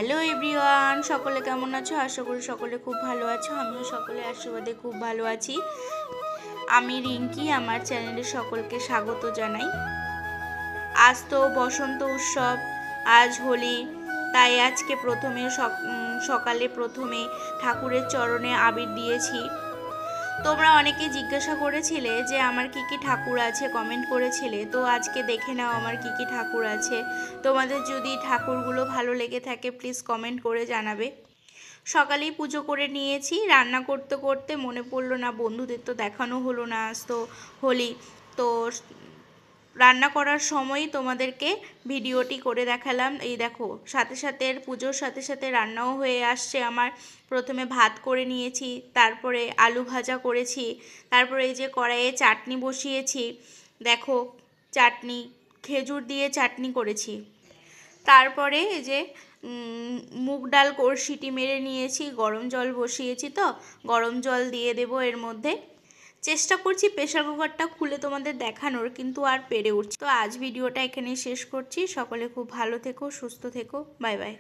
Hello everyone, সকলে কেমন আছো? আশা করি সকলে খুব ভালো আছো। আমিও সকলের আশীর্বাদে খুব ভালো আছি। আমি রিঙ্কি, আমার চ্যানেলে সকলকে স্বাগত জানাই। আজ তো বসন্ত উৎসব, আজ হোলি, তাই আজকে সকালে প্রথমে ঠাকুরের চরণে আবির দিয়েছি। তোমরা অনেকে জিজ্ঞাসা করেছিলে যে আমার কি কি ঠাকুর আছে, কমেন্ট করেছিলে। তো আজকে দেখে নাও আমার কি কি ঠাকুর আছে। তোমাদের যদি ঠাকুরগুলো ভালো লেগে থাকে প্লিজ কমেন্ট করে জানাবে। সকালেই পুজো করে নিয়েছি। রান্না করতে করতে মনে পড়লো না, বন্ধুদের তো দেখানো হলো না, আজ তো হোলি। তো রান্না করার সময়ই তোমাদেরকে ভিডিওটি করে দেখালাম। এই দেখো, সাথে সাথে পুজোর সাথে সাথে রান্নাও হয়ে আসছে আমার। প্রথমে ভাত করে নিয়েছি, তারপরে আলু ভাজা করেছি, তারপরে এই যে কড়াইয়ে চাটনি বসিয়েছি। দেখো, চাটনি খেজুর দিয়ে চাটনি করেছি। তারপরে এই যে মুগ ডাল সিটি মেরে নিয়েছি, গরম জল বসিয়েছি, তো গরম জল দিয়ে দেব এর মধ্যে। চেষ্টা করছি প্রেশার কুকারটা খুলে তোমাদের দেখানোর, কিন্তু আর পেরে উঠছি। তো আজ ভিডিওটা এখানেই শেষ করছি। সকলে খুব ভালো থেকো, সুস্থ থেকো, বাই বাই।